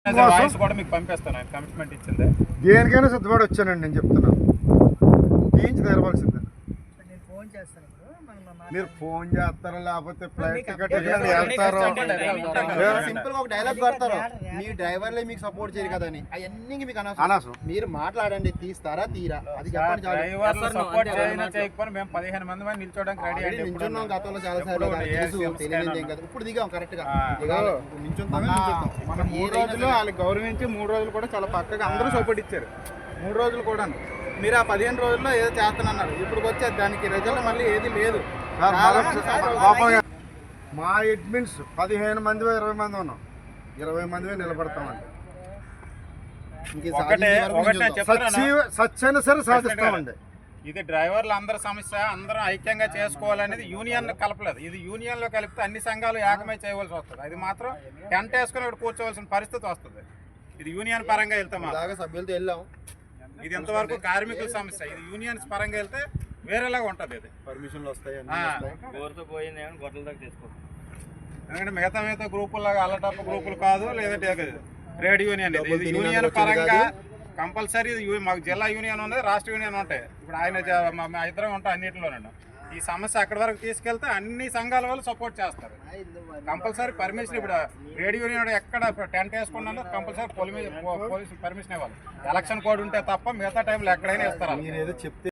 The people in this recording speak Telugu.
వాయిస్ కూడా మీకు పంపిస్తాను. ఆయన కమిట్మెంట్ ఇచ్చింది. దేనికైనా సిద్ధపడి వచ్చానండి, నేను చెప్తున్నాను. తీయించి తెరవలసిందే. మీరు ఫోన్ చేస్తారా లేకపోతే ఫ్లైట్ టికెట్ వెళ్తారో సింపుల్ గా ఒక డైలాగ్ కొడతారు, మీ డ్రైవర్లే మీకు సపోర్ట్ చేయరు కదా అని. అవన్నీ మీకు అనవసరం. మీరు మాట్లాడండి, తీస్తారా తీరా అది చెప్పండి. డ్రైవర్లు సపోర్ట్ చేయనా చేయకపోయినా మేము 15 మంది నిల్చోడానికి రెడీ అండి. నించున్నాం గతంలో చాలా సార్లు, తెలియదు కదా. ఇప్పుడు దిగాం కరెక్ట్ గా నించుంటాం. మనం 3 రోజులు వాళ్ళకి గౌరవించి 3 రోజులు కూడా చాలా పక్కగా అందరూ సపోర్ట్ ఇచ్చారు. 3 రోజులు కూడా మీరు ఆ 15 రోజుల్లో ఏదో చేస్తానన్నారు. ఇప్పుడు వచ్చే దానికి రిజల్ట్ మళ్ళీ ఏది లేదు. మా అడ్మిన్స్ 15 మంది 20 మంది ఉన్నాం. 20 మంది నిలబడతామండి. సత్యైనా సరే సాధిస్తామండి. ఇది డ్రైవర్లు అందరి సమస్య, అందరం ఐక్యంగా చేసుకోవాలనేది యూనియన్ కలపలేదు. ఇది యూనియన్ లో కలిపితే అన్ని సంఘాలు ఏకమై చేయవలసి వస్తుంది. అది మాత్రం టెంట్ వేసుకుని ఇక్కడ కూర్చోవలసిన పరిస్థితి వస్తుంది. ఇది యూనియన్ పరంగా వెళ్తాం. సభ్యులతో వెళ్ళాం. ఇది ఎంతవరకు కార్మికుల సమస్య. ఇది యూనియన్స్ పరంగా వెళ్తే వేరేలాగా ఉంటుంది. ఇది పర్మిషన్లు వస్తాయి. ఎందుకంటే మిగతా గ్రూపుల్లాగా అల్లటప్ప గ్రూపులు కాదు, లేదంటే ట్రేడ్ యూనియన్. ఇది యూనియన్ పరంగా కంపల్సరీ. మాకు జిల్లా యూనియన్ ఉంది, రాష్ట్ర యూనియన్ ఉంటాయి. ఇప్పుడు ఆయన ఇద్దరం ఉంటాం అన్నింటిలోనూ. ఈ సమస్య అక్కడి వరకు తీసుకెళ్తే అన్ని సంఘాల వాళ్ళు సపోర్ట్ చేస్తారు. Compulsory permission. ఇప్పుడు ట్రేడ్ యూనియన్ ఎక్కడ టెంట్ వేసుకున్నాలో కంపల్సరీ పోలీసు పర్మిషన్ ఇవ్వాలి. ఎలక్షన్ కోడ్ ఉంటే తప్ప మిగతా టైంలో ఎక్కడైనా ఇస్తారు.